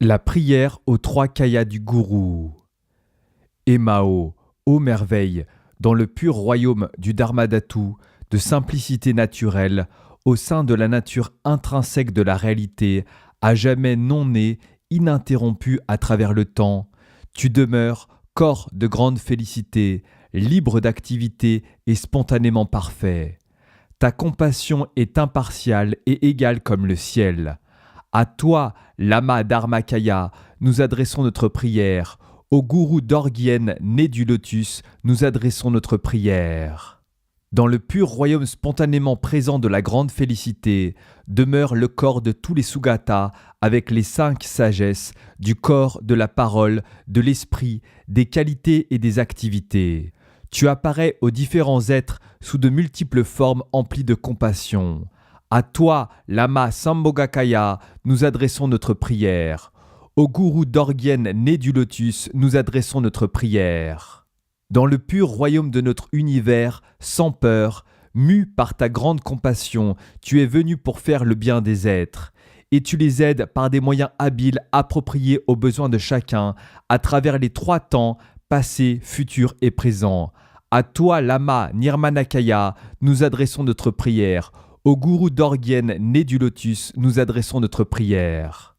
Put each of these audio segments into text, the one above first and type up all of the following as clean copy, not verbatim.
La prière aux trois kayas du gourou. Emao, ô merveille, dans le pur royaume du Dharmadhatu, de simplicité naturelle, au sein de la nature intrinsèque de la réalité, à jamais non née, ininterrompue à travers le temps, tu demeures, corps de grande félicité, libre d'activité et spontanément parfait. Ta compassion est impartiale et égale comme le ciel. À toi, Lama Dharmakaya, nous adressons notre prière. Au gourou d'Orgyen, né du lotus, nous adressons notre prière. Dans le pur royaume spontanément présent de la grande félicité, demeure le corps de tous les Sugata avec les 5 sagesses du corps, de la parole, de l'esprit, des qualités et des activités. Tu apparais aux différents êtres sous de multiples formes emplies de compassion. À toi, Lama Sambhogakaya, nous adressons notre prière. Au gourou d'Orgyen, né du lotus, nous adressons notre prière. Dans le pur royaume de notre univers, sans peur, mu par ta grande compassion, tu es venu pour faire le bien des êtres. Et tu les aides par des moyens habiles appropriés aux besoins de chacun, à travers les 3 temps, passé, futur et présent. À toi, Lama Nirmanakaya, nous adressons notre prière. Au gourou d'Orgyen, né du lotus, nous adressons notre prière.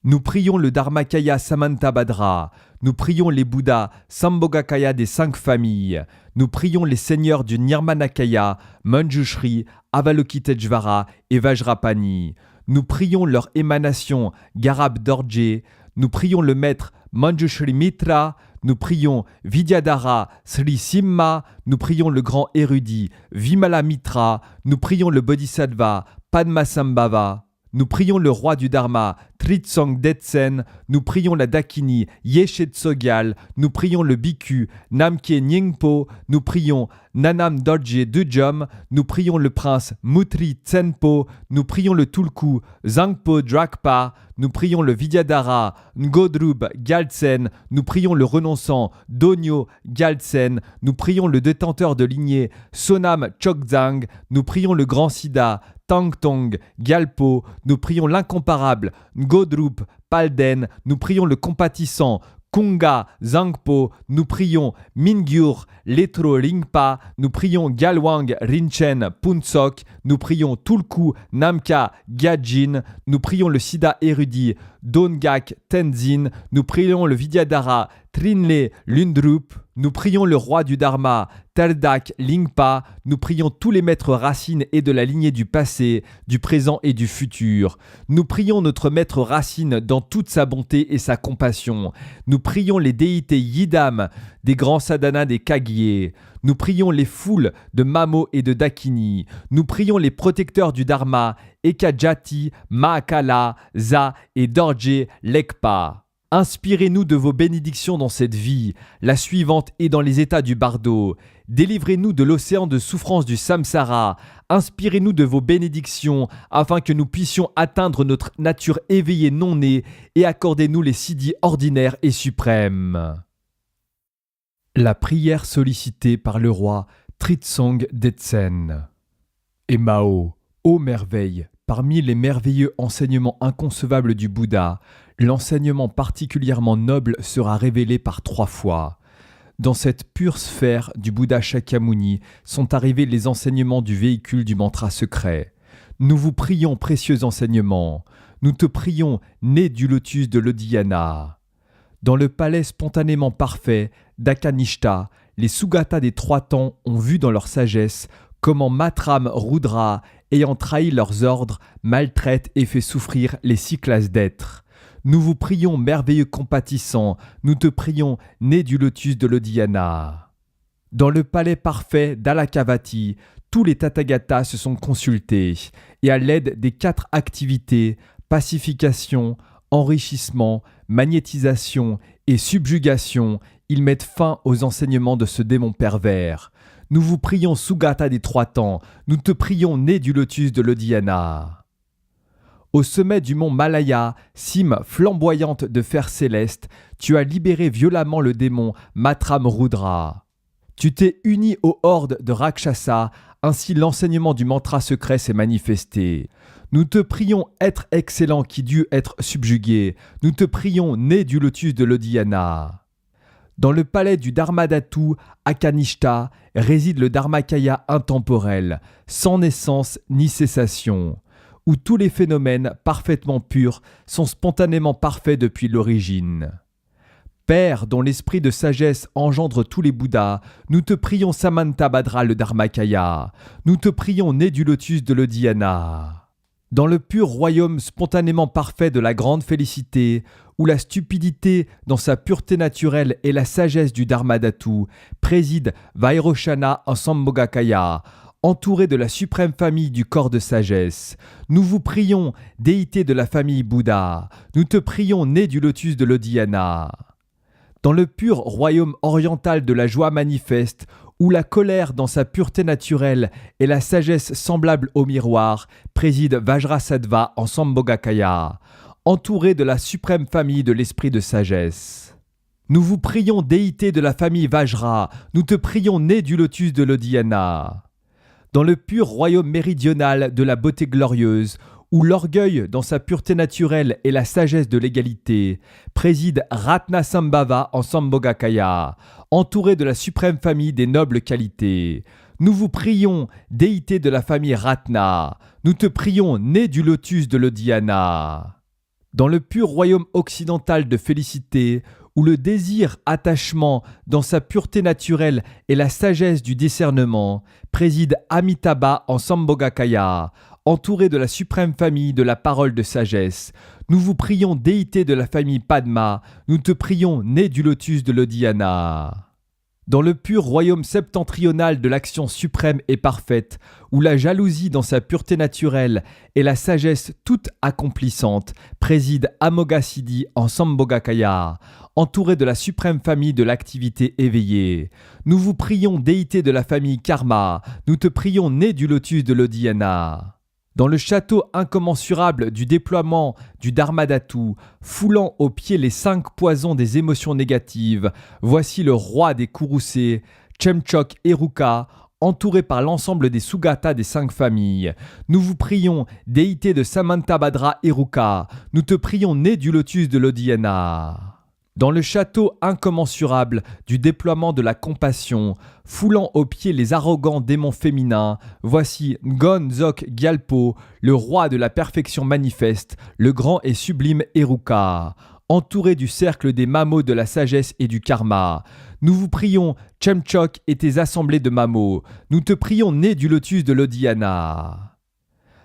Nous prions le Dharmakaya Samantabhadra, nous prions les Bouddhas Sambhogakaya des 5 familles, nous prions les seigneurs du Nirmanakaya, Manjushri, Avalokiteshvara et Vajrapani, nous prions leur émanation Garab Dorje, nous prions le maître Manjushri Mitra, nous prions Vidyadhara Sri Simha, nous prions le grand érudit Vimala Mitra, nous prions le Bodhisattva Padmasambhava, nous prions le roi du Dharma Tritsang Detsen, nous prions la Dakini Yeshe Tsogyal, nous prions le Bhikkhu Namkye Nyingpo, nous prions Nanam Dorje Dujom, nous prions le prince Mutri Tsenpo, nous prions le Tulku Zangpo Drakpa, nous prions le Vidyadhara Ngodrub Gyaltsen, nous prions le renonçant Donyo Gyaltsen, nous prions le détenteur de lignée Sonam Chokzang, nous prions le grand Siddha Tangtong Gyalpo, nous prions l'incomparable Ngodrup Palden, nous prions le compatissant Kunga Zangpo, nous prions Mingyur Letro Ringpa, nous prions Gyalwang Rinchen Punsok, nous prions Tulku Namkha Gyaltsen, nous prions le Siddha érudit Dongak Tenzin, nous prions le Vidyadhara Trinle Lundrup, nous prions le roi du Dharma Terdak Lingpa, nous prions tous les maîtres racines et de la lignée du passé, du présent et du futur. Nous prions notre maître racine dans toute sa bonté et sa compassion. Nous prions les déités Yidam, des grands sadhanas des Kagyé. Nous prions les foules de Mamo et de Dakini. Nous prions les protecteurs du Dharma, Ekajati, Mahakala, Za et Dorje Lekpa. Inspirez-nous de vos bénédictions dans cette vie, la suivante est dans les états du bardo. Délivrez-nous de l'océan de souffrance du samsara. Inspirez-nous de vos bénédictions afin que nous puissions atteindre notre nature éveillée non née et accordez-nous les siddhis ordinaires et suprêmes. La prière sollicitée par le roi Tritsang Detsen. Emao, ô merveille, parmi les merveilleux enseignements inconcevables du Bouddha, l'enseignement particulièrement noble sera révélé par 3 fois. Dans cette pure sphère du Bouddha Shakyamuni sont arrivés les enseignements du véhicule du mantra secret. Nous vous prions, précieux enseignements. Nous te prions, né du lotus de l'Odhyana. Dans le palais spontanément parfait d'Akanishta, les Sugata des 3 temps ont vu dans leur sagesse comment Matram Rudra, ayant trahi leurs ordres, maltraite et fait souffrir les 6 classes d'êtres. Nous vous prions, merveilleux compatissant, nous te prions, né du lotus de l'Odhyana. Dans le palais parfait d'Alakavati, tous les Tathagatas se sont consultés, et à l'aide des 4 activités, pacification, enrichissement, magnétisation et subjugation, ils mettent fin aux enseignements de ce démon pervers. Nous vous prions, Sugata des 3 temps, nous te prions, né du lotus de l'Odhyana. Au sommet du mont Malaya, cime flamboyante de fer céleste, tu as libéré violemment le démon Matram Rudra. Tu t'es uni aux hordes de Rakshasa, ainsi l'enseignement du mantra secret s'est manifesté. Nous te prions, être excellent qui dut être subjugué. Nous te prions, né du lotus de l'Odhyana. Dans le palais du Dharmadhatu, à Kanishta, réside le Dharmakaya intemporel, sans naissance ni cessation, où tous les phénomènes parfaitement purs sont spontanément parfaits depuis l'origine. Père dont l'esprit de sagesse engendre tous les Bouddhas, nous te prions Samantabhadra le Dharmakaya, nous te prions né du lotus de l'Odhyana. Dans le pur royaume spontanément parfait de la grande félicité, où la stupidité dans sa pureté naturelle et la sagesse du Dharmadhatu préside Vairochana en Sambhogakaya, entouré de la suprême famille du corps de sagesse. Nous vous prions, déité de la famille Bouddha, nous te prions né du lotus de l'Odhyana. Dans le pur royaume oriental de la joie manifeste, où la colère dans sa pureté naturelle et la sagesse semblable au miroir préside Vajrasattva en Sambhogakaya, entouré de la suprême famille de l'esprit de sagesse. Nous vous prions, déité de la famille Vajra, nous te prions, né du lotus de l'Odhyana. Dans le pur royaume méridional de la beauté glorieuse, où l'orgueil dans sa pureté naturelle et la sagesse de l'égalité préside Ratnasambhava en Sambhogakaya, entouré de la suprême famille des nobles qualités. Nous vous prions, déité de la famille Ratna, nous te prions, né du lotus de l'Odhyana. Dans le pur royaume occidental de félicité, où le désir attachement dans sa pureté naturelle et la sagesse du discernement préside Amitabha en Sambhogakaya, entouré de la suprême famille de la parole de sagesse. Nous vous prions, déité de la famille Padma, nous te prions, né du lotus de l'Odhyana. Dans le pur royaume septentrional de l'action suprême et parfaite, où la jalousie dans sa pureté naturelle et la sagesse toute accomplissante préside Amoghasiddhi en Sambhogakaya, entouré de la suprême famille de l'activité éveillée. Nous vous prions, déité de la famille Karma, nous te prions, né du lotus de l'Odhyana. Dans le château incommensurable du déploiement du Dharmadhatu, foulant aux pieds les 5 poisons des émotions négatives, voici le roi des Courroucés, Chemchok Heruka, entouré par l'ensemble des Sugata des 5 familles. Nous vous prions, déité de Samantabhadra Heruka, nous te prions, né du lotus de l'Odhyana. Dans le château incommensurable du déploiement de la compassion, foulant aux pieds les arrogants démons féminins, voici Ngon Zok Gyalpo, le roi de la perfection manifeste, le grand et sublime Heruka, entouré du cercle des mamos de la sagesse et du karma. Nous vous prions, Chemchok et tes assemblées de mamos, nous te prions, né du lotus de l'Odhyana.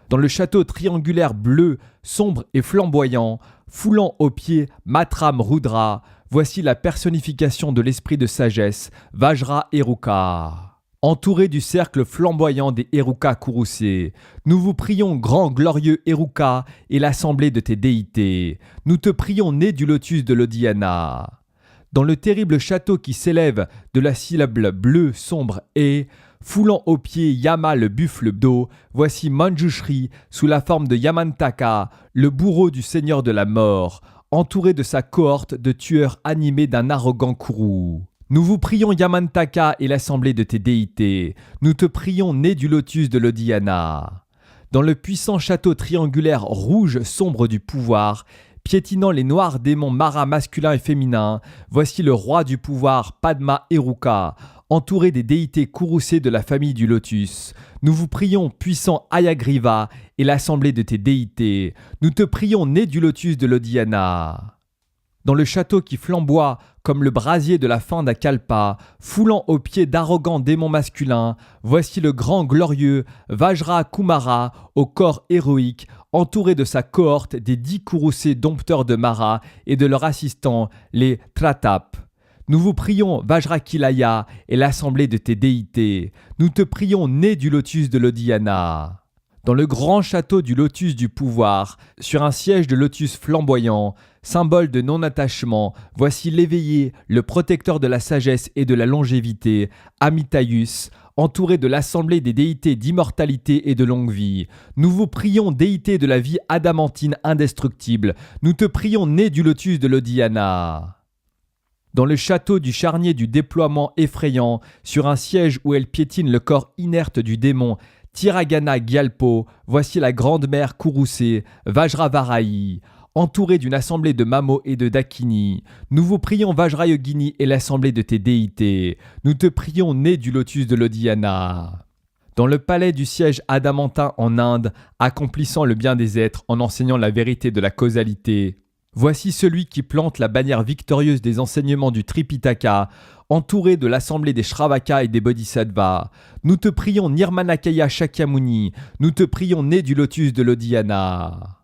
Dans le château triangulaire bleu, sombre et flamboyant, foulant aux pieds Matram Rudra, voici la personnification de l'esprit de sagesse, Vajra Heruka. Entouré du cercle flamboyant des Heruka courroucés, nous vous prions, grand glorieux Heruka, et l'assemblée de tes déités. Nous te prions, né du lotus de l'Odhyana. Dans le terrible château qui s'élève de la syllabe bleue sombre et foulant aux pieds Yama le buffle d'eau, voici Manjushri sous la forme de Yamantaka, le bourreau du seigneur de la mort, entouré de sa cohorte de tueurs animés d'un arrogant courroux. Nous vous prions, Yamantaka et l'assemblée de tes déités. Nous te prions, né du lotus de l'Odhyana. Dans le puissant château triangulaire rouge sombre du pouvoir, piétinant les noirs démons Mara masculins et féminins, voici le roi du pouvoir Padma Heruka, entouré des déités courroucées de la famille du lotus. Nous vous prions, puissant Hayagriva et l'assemblée de tes déités. Nous te prions, né du lotus de l'Odhyana. Dans le château qui flamboie comme le brasier de la fin d'Akalpa, foulant aux pieds d'arrogants démons masculins, voici le grand glorieux Vajra Kumara au corps héroïque, entouré de sa cohorte des 10 courroucés dompteurs de Mara et de leurs assistants, les Tratap. Nous vous prions, Vajrakilaya et l'assemblée de tes déités. Nous te prions, né du lotus de l'Odhyana. Dans le grand château du lotus du pouvoir, sur un siège de lotus flamboyant, symbole de non-attachement, voici l'éveillé, le protecteur de la sagesse et de la longévité, Amitayus, entouré de l'assemblée des déités d'immortalité et de longue vie. Nous vous prions, déité de la vie adamantine indestructible. Nous te prions, né du lotus de l'Odhyana. Dans le château du charnier du déploiement effrayant, sur un siège où elle piétine le corps inerte du démon Tiragana Gyalpo, voici la grande mère Kurusé, Vajravarahi, entourée d'une assemblée de Mamo et de Dakini. Nous vous prions Vajrayogini et l'assemblée de tes déités. Nous te prions né du lotus de l'Odhyana. Dans le palais du siège adamantin en Inde, accomplissant le bien des êtres en enseignant la vérité de la causalité. Voici celui qui plante la bannière victorieuse des enseignements du Tripitaka, entouré de l'assemblée des Shravaka et des Bodhisattvas. Nous te prions Nirmanakaya Shakyamuni, nous te prions né du lotus de l'Odhyana.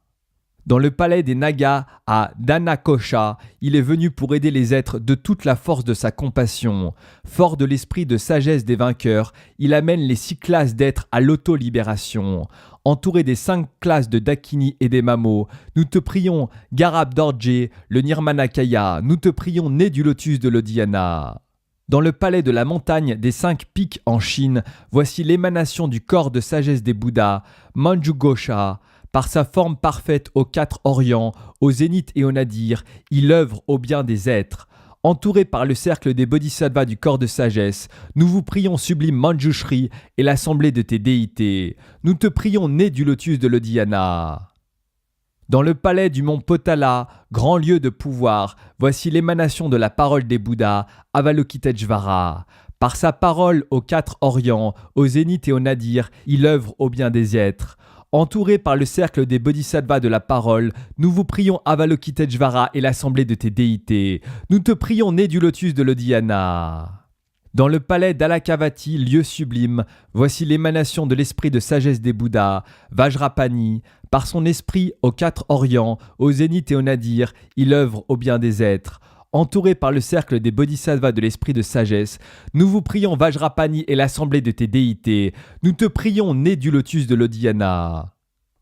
Dans le palais des Nagas, à Dhanakosha, il est venu pour aider les êtres de toute la force de sa compassion. Fort de l'esprit de sagesse des vainqueurs, il amène les 6 classes d'êtres à l'auto-libération. Entouré des 5 classes de Dakini et des Mamo, nous te prions Garab Dorje, le Nirmanakaya, nous te prions né du lotus de l'Odhyana. Dans le palais de la montagne des 5 pics en Chine, voici l'émanation du corps de sagesse des Bouddhas, Manjugosha. Par sa forme parfaite aux 4 orients, au zénith et au nadir, il œuvre au bien des êtres. Entouré par le cercle des bodhisattvas du corps de sagesse, nous vous prions sublime Manjushri et l'assemblée de tes déités. Nous te prions né du lotus de l'Odhyana. Dans le palais du mont Potala, grand lieu de pouvoir, voici l'émanation de la parole des Bouddhas, Avalokiteshvara. Par sa parole aux 4 orients, au zénith et au nadir, il œuvre au bien des êtres. Entouré par le cercle des bodhisattvas de la parole, nous vous prions Avalokiteshvara et l'assemblée de tes déités. Nous te prions né du lotus de l'Odhyana. Dans le palais d'Alakavati, lieu sublime, voici l'émanation de l'esprit de sagesse des Bouddhas, Vajrapani. Par son esprit aux 4 orients, au zénith et au nadir, il œuvre au bien des êtres. Entouré par le cercle des bodhisattvas de l'esprit de sagesse, nous vous prions Vajrapani et l'assemblée de tes déités. Nous te prions né du lotus de l'Odhyana.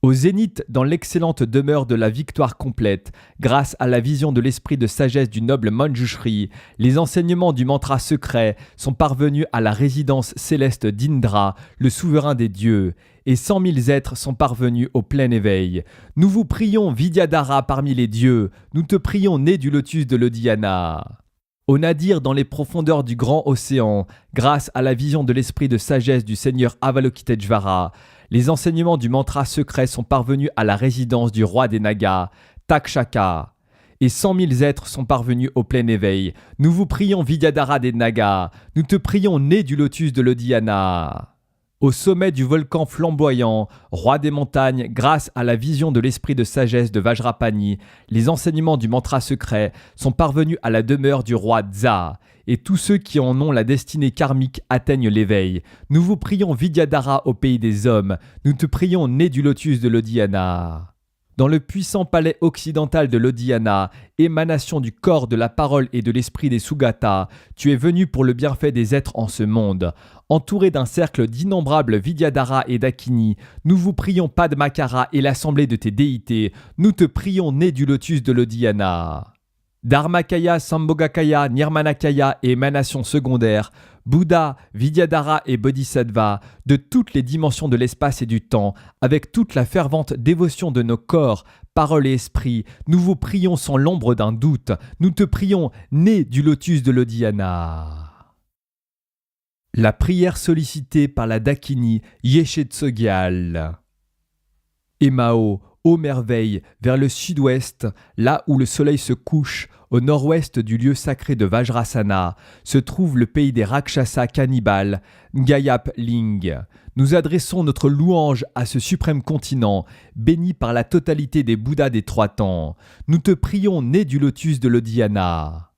Au zénith, dans l'excellente demeure de la victoire complète, grâce à la vision de l'esprit de sagesse du noble Manjushri, les enseignements du mantra secret sont parvenus à la résidence céleste d'Indra, le souverain des dieux, et 100 000 êtres sont parvenus au plein éveil. Nous vous prions Vidyadhara parmi les dieux, nous te prions né du lotus de l'Odhyana. Au nadir dans les profondeurs du grand océan, grâce à la vision de l'esprit de sagesse du Seigneur Avalokiteshvara, les enseignements du mantra secret sont parvenus à la résidence du roi des Nagas, Takshaka. Et 100 000 êtres sont parvenus au plein éveil. Nous vous prions Vidyadhara des Nagas, nous te prions né du lotus de l'Odhyana. Au sommet du volcan flamboyant, roi des montagnes, grâce à la vision de l'esprit de sagesse de Vajrapani, les enseignements du mantra secret sont parvenus à la demeure du roi Dza, et tous ceux qui en ont la destinée karmique atteignent l'éveil. Nous vous prions Vidyadhara au pays des hommes, nous te prions né du lotus de l'Odhyana. Dans le puissant palais occidental de l'Odhyana, émanation du corps de la parole et de l'esprit des Sugata, tu es venu pour le bienfait des êtres en ce monde. Entouré d'un cercle d'innombrables Vidyadhara et Dakini, nous vous prions Padmakara et l'assemblée de tes déités, nous te prions né du lotus de l'Odhyana. Dharmakaya, Sambhogakaya, Nirmanakaya et émanations secondaires, Bouddha, Vidyadhara et Bodhisattva, de toutes les dimensions de l'espace et du temps, avec toute la fervente dévotion de nos corps, paroles et esprits, nous vous prions sans l'ombre d'un doute, nous te prions né du lotus de l'Odhyana. La prière sollicitée par la Dakini Yeshetsogyal. Emao, ô merveille, vers le sud-ouest, là où le soleil se couche, au nord-ouest du lieu sacré de Vajrasana, se trouve le pays des Rakshasa cannibales, Ngayap Ling. Nous adressons notre louange à ce suprême continent, béni par la totalité des Bouddhas des 3 temps. Nous te prions né du lotus de l'Odhyana.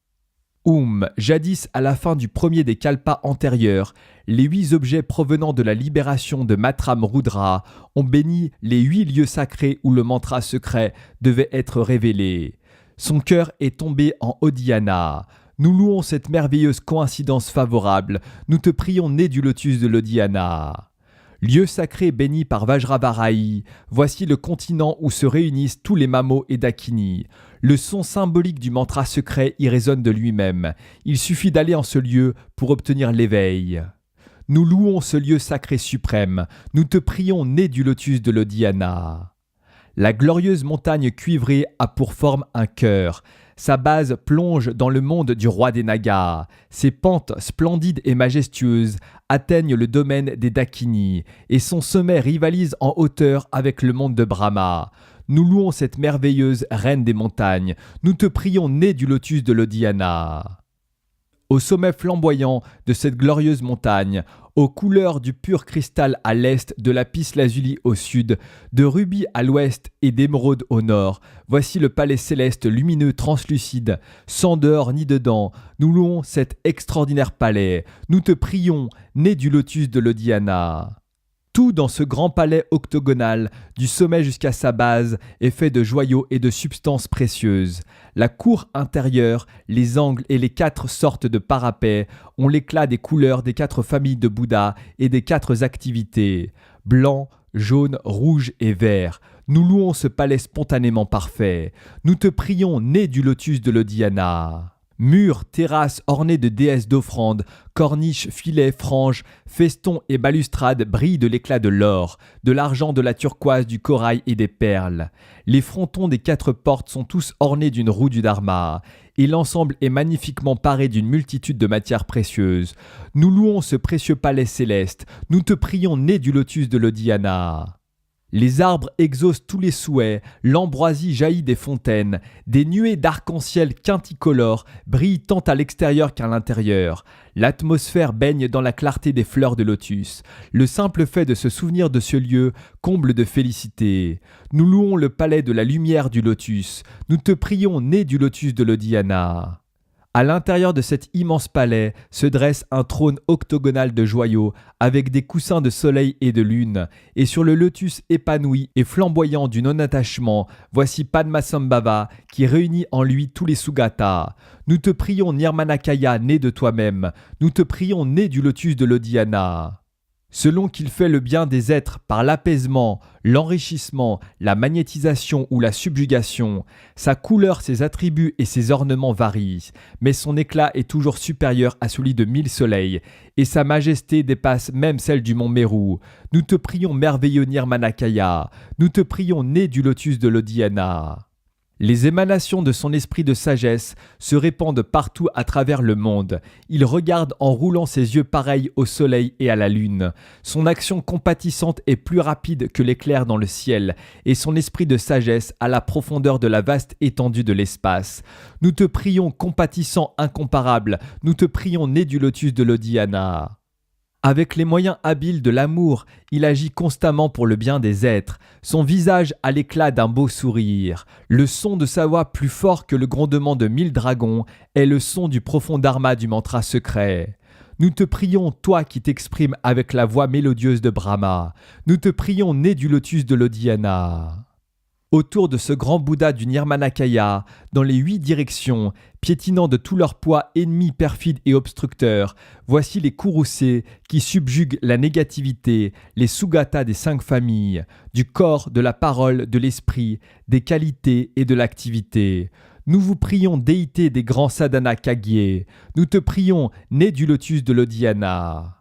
Jadis à la fin du premier des kalpas antérieurs, les 8 objets provenant de la libération de Matram Rudra ont béni les 8 lieux sacrés où le mantra secret devait être révélé. Son cœur est tombé en Odhyana. Nous louons cette merveilleuse coïncidence favorable. Nous te prions né du lotus de l'Odhyana. Lieu sacré béni par Vajravarahi, voici le continent où se réunissent tous les Mamo et Dakini. Le son symbolique du mantra secret y résonne de lui-même. Il suffit d'aller en ce lieu pour obtenir l'éveil. Nous louons ce lieu sacré suprême. Nous te prions né du lotus de l'Odhyana. La glorieuse montagne cuivrée a pour forme un cœur. Sa base plonge dans le monde du roi des Nagas. Ses pentes splendides et majestueuses atteignent le domaine des Dakini, et son sommet rivalise en hauteur avec le monde de Brahma. Nous louons cette merveilleuse reine des montagnes. Nous te prions, née du lotus de l'Odhyana. Au sommet flamboyant de cette glorieuse montagne, aux couleurs du pur cristal à l'est, de lapis-lazuli au sud, de rubis à l'ouest et d'émeraude au nord, voici le palais céleste lumineux translucide, sans dehors ni dedans. Nous louons cet extraordinaire palais. Nous te prions, né du lotus de l'Odhyana. Tout dans ce grand palais octogonal, du sommet jusqu'à sa base, est fait de joyaux et de substances précieuses. La cour intérieure, les angles et les 4 sortes de parapets ont l'éclat des couleurs des 4 familles de Bouddha et des 4 activités, blanc, jaune, rouge et vert. Nous louons ce palais spontanément parfait. Nous te prions, né du lotus de l'Odhyana. Murs, terrasses ornées de déesses d'offrandes, corniches, filets, franges, festons et balustrades brillent de l'éclat de l'or, de l'argent, de la turquoise, du corail et des perles. Les frontons des 4 portes sont tous ornés d'une roue du Dharma, et l'ensemble est magnifiquement paré d'une multitude de matières précieuses. Nous louons ce précieux palais céleste. Nous te prions, né du lotus de l'Odhyana. Les arbres exaucent tous les souhaits, l'ambroisie jaillit des fontaines, des nuées d'arc-en-ciel quinticolores brillent tant à l'extérieur qu'à l'intérieur. L'atmosphère baigne dans la clarté des fleurs de lotus. Le simple fait de se souvenir de ce lieu comble de félicité. Nous louons le palais de la lumière du lotus. Nous te prions, né du lotus de l'Odhyana. À l'intérieur de cet immense palais se dresse un trône octogonal de joyaux avec des coussins de soleil et de lune, et sur le lotus épanoui et flamboyant du non-attachement, voici Padmasambhava qui réunit en lui tous les Sugata. Nous te prions, Nirmanakaya, né de toi-même. Nous te prions, né du lotus de l'Odhyana. Selon qu'il fait le bien des êtres par l'apaisement, l'enrichissement, la magnétisation ou la subjugation, sa couleur, ses attributs et ses ornements varient, mais son éclat est toujours supérieur à celui de 1000 soleils, et sa majesté dépasse même celle du mont Meru. Nous te prions, merveilleux Nirmanakaya, nous te prions, né du lotus de l'Odhyana. Les émanations de son esprit de sagesse se répandent partout à travers le monde. Il regarde en roulant ses yeux pareils au soleil et à la lune. Son action compatissante est plus rapide que l'éclair dans le ciel, et son esprit de sagesse à la profondeur de la vaste étendue de l'espace. Nous te prions, compatissant incomparable, nous te prions, né du lotus de l'Odhyana. Avec les moyens habiles de l'amour, il agit constamment pour le bien des êtres. Son visage a l'éclat d'un beau sourire. Le son de sa voix, plus fort que le grondement de 1000 dragons, est le son du profond dharma du mantra secret. Nous te prions, toi qui t'exprimes avec la voix mélodieuse de Brahma. Nous te prions, né du lotus de l'Odhyana. Autour de ce grand Bouddha du Nirmanakaya, dans les 8 directions, piétinant de tout leur poids ennemis perfides et obstructeurs, voici les Kurusé qui subjuguent la négativité, les Sugata des 5 familles, du corps, de la parole, de l'esprit, des qualités et de l'activité. Nous vous prions, déité des grands sadhana Kagye. Nous te prions, né du lotus de l'Odhyana.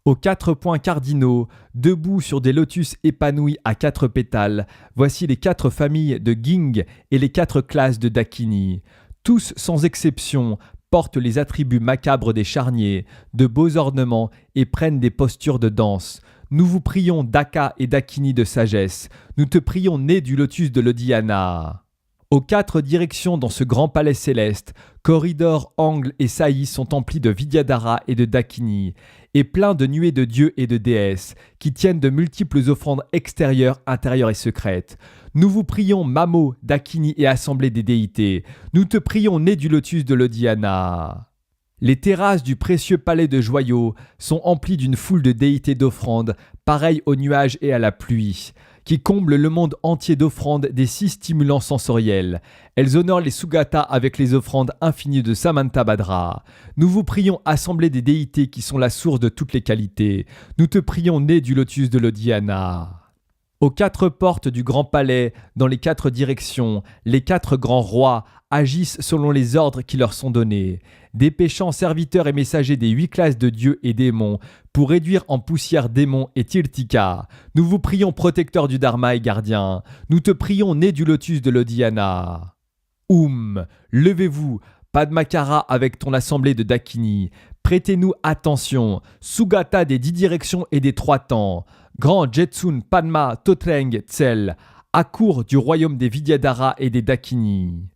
Aux 4 points cardinaux, debout sur des lotus épanouis à 4 pétales, voici les 4 familles de Ging et les 4 classes de Dakini. Tous, sans exception, portent les attributs macabres des charniers, de beaux ornements et prennent des postures de danse. Nous vous prions, Daka et Dakini de sagesse. Nous te prions, né du lotus de l'Odhyana. Aux 4 directions dans ce grand palais céleste, corridors, angles et saillies sont emplis de Vidyadhara et de Dakini, et pleins de nuées de dieux et de déesses, qui tiennent de multiples offrandes extérieures, intérieures et secrètes. Nous vous prions, Mamo, Dakini et assemblée des déités. Nous te prions, né du lotus de l'Odhyana. Les terrasses du précieux palais de joyaux sont emplies d'une foule de déités d'offrandes, pareilles aux nuages et à la pluie, qui comblent le monde entier d'offrandes des 6 stimulants sensoriels. Elles honorent les Sugata avec les offrandes infinies de Samantabhadra. Nous vous prions, assemblée des déités qui sont la source de toutes les qualités. Nous te prions, né du lotus de l'Odhyana. Aux 4 portes du grand palais, dans les 4 directions, les 4 grands rois agissent selon les ordres qui leur sont donnés, dépêchant serviteurs et messagers des 8 classes de dieux et démons pour réduire en poussière démons et Tirtika. Nous vous prions, protecteur du Dharma et gardien. Nous te prions, né du lotus de l'Odhyana. Levez-vous, Padmakara avec ton assemblée de Dakini. Prêtez-nous attention, Sugata des 10 directions et des 3 temps. Grand Jetsun Padma Totreng Tsel, accours du royaume des Vidyadhara et des Dakini.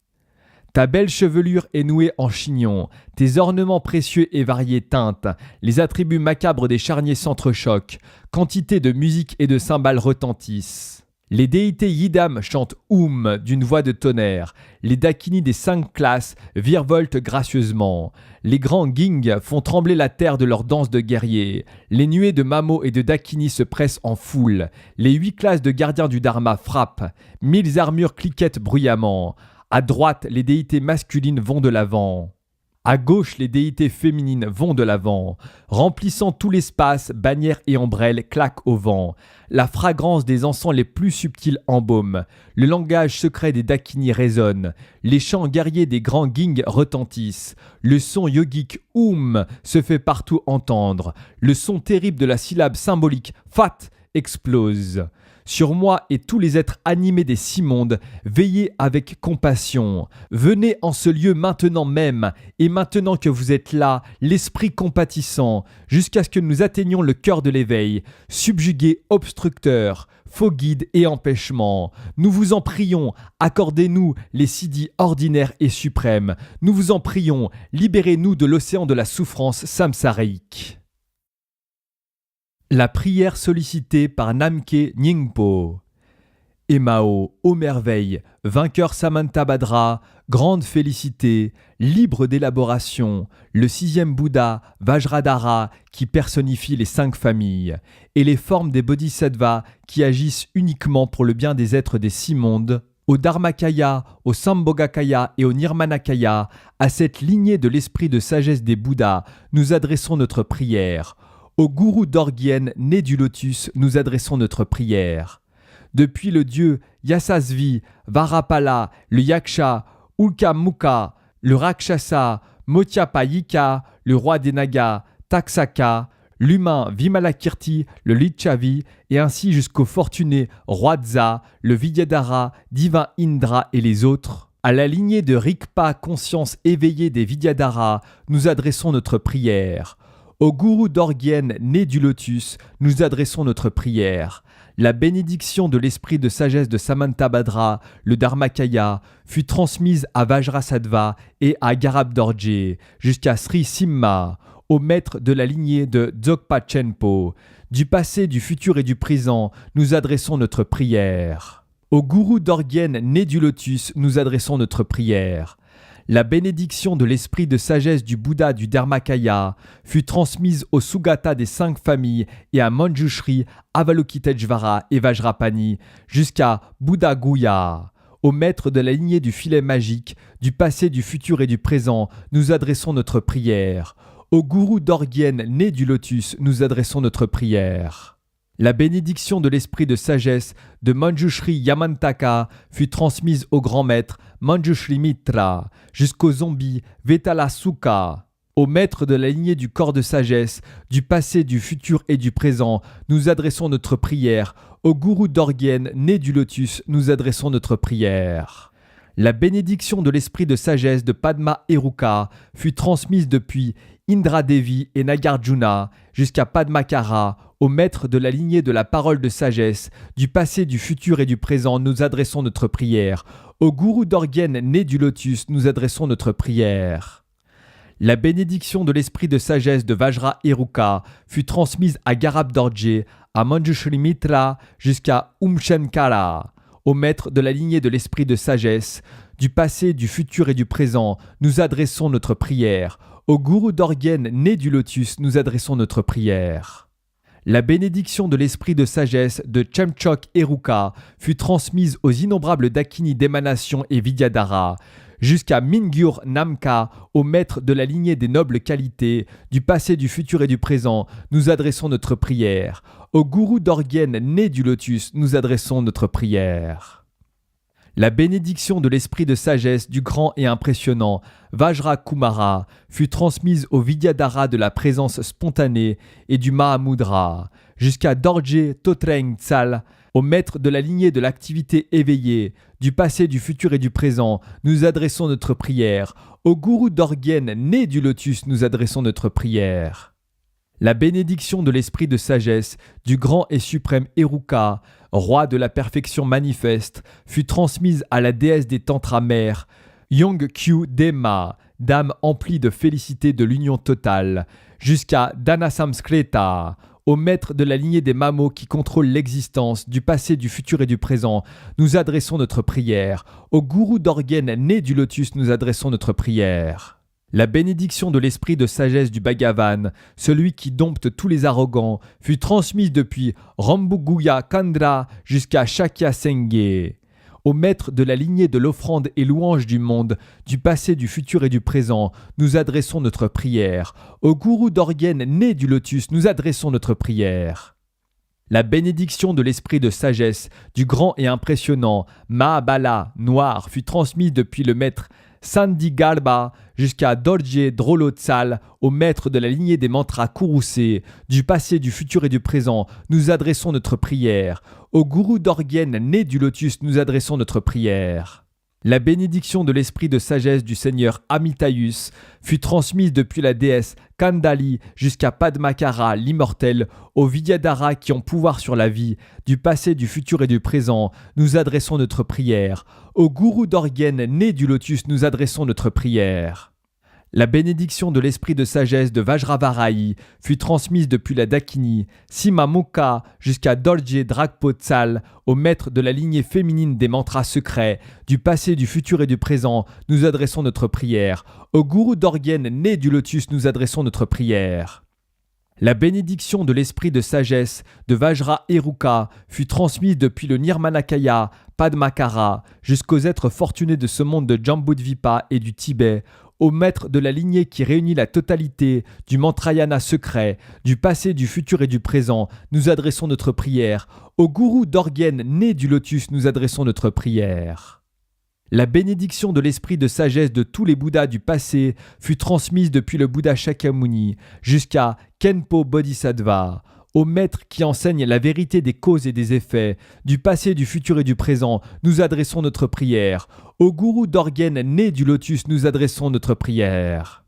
Ta belle chevelure est nouée en chignon, tes ornements précieux et variés teintent, les attributs macabres des charniers s'entrechoquent, quantité de musique et de cymbales retentissent. Les déités Yidam chantent d'une voix de tonnerre, les Dakini des 5 classes virevoltent gracieusement, les grands Ging font trembler la terre de leur danse de guerriers, les nuées de Mamo et de Dakini se pressent en foule, les 8 classes de gardiens du Dharma frappent, 1000 armures cliquettent bruyamment. À droite, les déités masculines vont de l'avant. À gauche, les déités féminines vont de l'avant. Remplissant tout l'espace, bannières et ombrelles claquent au vent. La fragrance des encens les plus subtils embaume. Le langage secret des Dakini résonne. Les chants guerriers des grands Ging retentissent. Le son yogique se fait partout entendre. Le son terrible de la syllabe symbolique Fat explose. Sur moi et tous les êtres animés des 6 mondes, veillez avec compassion. Venez en ce lieu maintenant même, et maintenant que vous êtes là, l'esprit compatissant, jusqu'à ce que nous atteignions le cœur de l'éveil, subjuguez obstructeurs, faux guides et empêchements. Nous vous en prions, accordez-nous les siddhis ordinaires et suprêmes. Nous vous en prions, libérez-nous de l'océan de la souffrance samsarique. La prière sollicitée par Namkhe Nyingpo. Emao, ô merveille, vainqueur Samantabhadra, grande félicité, libre d'élaboration, le 6e Bouddha, Vajradhara, qui personnifie les 5 familles, et les formes des bodhisattvas qui agissent uniquement pour le bien des êtres des 6 mondes, au Dharmakaya, au Sambhogakaya et au Nirmanakaya, à cette lignée de l'esprit de sagesse des Bouddhas, nous adressons notre prière. Au gourou Dorgyen, né du lotus, nous adressons notre prière. Depuis le dieu Yasasvi, Varapala, le Yaksha, Ulkamukha, le Rakshasa, Motyapayika, le roi des Nagas, Taksaka, l'humain Vimalakirti, le Lichavi, et ainsi jusqu'au fortuné roi Dza, le Vidyadhara, divin Indra et les autres. À la lignée de Rigpa, conscience éveillée des Vidyadhara, nous adressons notre prière. Au gourou Dorgyen, né du lotus, nous adressons notre prière. La bénédiction de l'esprit de sagesse de Samantabhadra, le Dharmakaya, fut transmise à Vajrasattva et à Garabdorje, jusqu'à Sri Simha, au maître de la lignée de Dzogpa Chenpo. Du passé, du futur et du présent, nous adressons notre prière. Au gourou Dorgyen, né du lotus, nous adressons notre prière. La bénédiction de l'esprit de sagesse du Bouddha du Dharmakaya fut transmise aux Sugata des 5 familles et à Manjushri, Avalokiteshvara et Vajrapani jusqu'à Bouddha Guya. Au maître de la lignée du filet magique, du passé, du futur et du présent, nous adressons notre prière. Au gourou Dorgyen, né du lotus, nous adressons notre prière. La bénédiction de l'esprit de sagesse de Manjushri Yamantaka fut transmise au grand maître Manjushri Mitra jusqu'au zombie Vetalasuka. Au maître de la lignée du corps de sagesse, du passé, du futur et du présent, nous adressons notre prière. Au gourou Dorgyen, né du lotus, nous adressons notre prière. La bénédiction de l'esprit de sagesse de Padma Eruka fut transmise depuis Indra Devi et Nagarjuna jusqu'à Padmakara, au maître de la lignée de la parole de sagesse, du passé, du futur et du présent, nous adressons notre prière. Au gourou Dorgyen, né du lotus, nous adressons notre prière. La bénédiction de l'esprit de sagesse de Vajra Eruka fut transmise à Garabdorje, à Manjushri Mitra jusqu'à Umshankara. Au maître de la lignée de l'esprit de sagesse, du passé, du futur et du présent, nous adressons notre prière. Au gourou Dorgyen, né du lotus, nous adressons notre prière. La bénédiction de l'esprit de sagesse de Chemchok Eruka fut transmise aux innombrables Dakini d'émanation et Vidyadhara, jusqu'à Mingyur Namka, au maître de la lignée des nobles qualités, du passé, du futur et du présent, nous adressons notre prière. Au gourou d'Orgyen né du lotus, nous adressons notre prière. La bénédiction de l'esprit de sagesse du grand et impressionnant Vajra Kumara fut transmise au Vidyadhara de la présence spontanée et du Mahamudra, jusqu'à Dorje Totreng Tsal, au maître de la lignée de l'activité éveillée, du passé, du futur et du présent, nous adressons notre prière. Au gourou d'Orgyen né du lotus, nous adressons notre prière. La bénédiction de l'esprit de sagesse du grand et suprême Heruka, roi de la perfection manifeste, fut transmise à la déesse des tantras mères, Yongkyu Dema, dame emplie de félicité de l'union totale, jusqu'à Dhanasamskreta, au maître de la lignée des Mamo qui contrôle l'existence, du passé, du futur et du présent, nous adressons notre prière. Au gourou d'Orgyen né du lotus, nous adressons notre prière. La bénédiction de l'esprit de sagesse du Bhagavan, celui qui dompte tous les arrogants, fut transmise depuis Rambuguya Kandra jusqu'à Shakya Senge. Au maître de la lignée de l'offrande et louange du monde, du passé, du futur et du présent, nous adressons notre prière. Au gourou d'Orgyen né du lotus, nous adressons notre prière. La bénédiction de l'esprit de sagesse du grand et impressionnant Mahabala, noir, fut transmise depuis le maître Sandigarba jusqu'à Dorje Drolotsal, au maître de la lignée des mantras courroucés, du passé, du futur et du présent, nous adressons notre prière. Au gourou d'Orgyen né du lotus, nous adressons notre prière. La bénédiction de l'esprit de sagesse du Seigneur Amitayus fut transmise depuis la déesse Kandali jusqu'à Padmakara, l'immortel, aux Vidyadhara qui ont pouvoir sur la vie, du passé, du futur et du présent, nous adressons notre prière. Au gourou d'Orgyen né du lotus, nous adressons notre prière. La bénédiction de l'esprit de sagesse de Vajravarahi fut transmise depuis la Dakini, Simamukha jusqu'à Dorje Dragpotsal, au maître de la lignée féminine des mantras secrets, du passé, du futur et du présent, nous adressons notre prière. Au gourou d'Orgyen né du lotus, nous adressons notre prière. La bénédiction de l'esprit de sagesse de Vajra Heruka fut transmise depuis le Nirmanakaya, Padmakara, jusqu'aux êtres fortunés de ce monde de Jambudvipa et du Tibet, au maître de la lignée qui réunit la totalité du mantrayana secret, du passé, du futur et du présent, nous adressons notre prière. Au gourou d'Orgyen né du lotus, nous adressons notre prière. La bénédiction de l'esprit de sagesse de tous les Bouddhas du passé fut transmise depuis le Bouddha Shakyamuni jusqu'à Khenpo Bodhisattva, au maître qui enseigne la vérité des causes et des effets, du passé, du futur et du présent, nous adressons notre prière. Au gourou d'Orgyen né du lotus, nous adressons notre prière.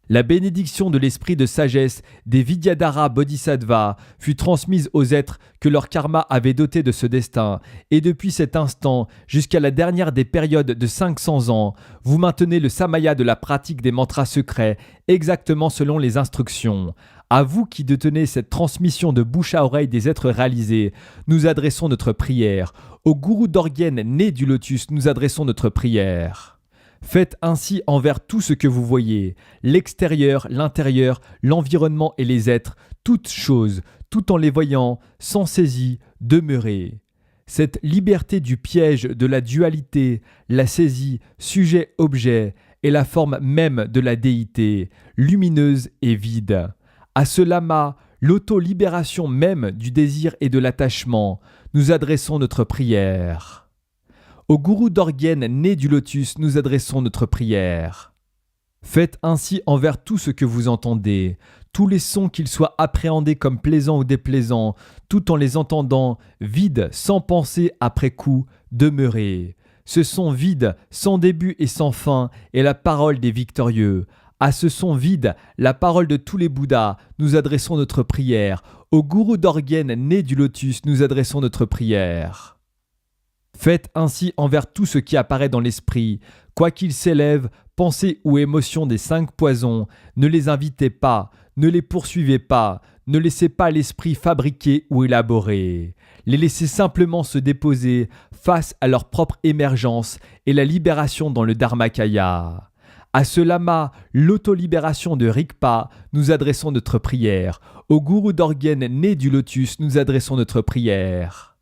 La bénédiction de l'esprit de sagesse des Vidyadhara Bodhisattva fut transmise aux êtres que leur karma avait dotés de ce destin, et depuis cet instant jusqu'à la dernière des périodes de 500 ans, vous maintenez le samaya de la pratique des mantras secrets exactement selon les instructions. À vous qui détenez cette transmission de bouche à oreille des êtres réalisés, nous adressons notre prière. Au gourou d'Orgyen né du lotus, nous adressons notre prière. Faites ainsi envers tout ce que vous voyez, l'extérieur, l'intérieur, l'environnement et les êtres, toutes choses, tout en les voyant, sans saisie, demeurez. Cette liberté du piège de la dualité, la saisie, sujet-objet, est la forme même de la déité, lumineuse et vide. À ce lama, l'auto-libération même du désir et de l'attachement, nous adressons notre prière. Au gourou d'Orgyen né du lotus, nous adressons notre prière. Faites ainsi envers tout ce que vous entendez, tous les sons qu'ils soient appréhendés comme plaisants ou déplaisants, tout en les entendant, vides, sans penser après coup, demeurez. Ce son vide, sans début et sans fin, est la parole des victorieux. À ce son vide, la parole de tous les Bouddhas, nous adressons notre prière. Au gourou d'Orgyen né du lotus, nous adressons notre prière. Faites ainsi envers tout ce qui apparaît dans l'esprit, quoi qu'il s'élève, pensée ou émotion des 5 poisons, ne les invitez pas, ne les poursuivez pas, ne laissez pas l'esprit fabriquer ou élaborer. Les laissez simplement se déposer face à leur propre émergence et la libération dans le Dharmakaya. À ce lama, l'autolibération de Rigpa, nous adressons notre prière. Au gourou d'Orgyen né du lotus, nous adressons notre prière.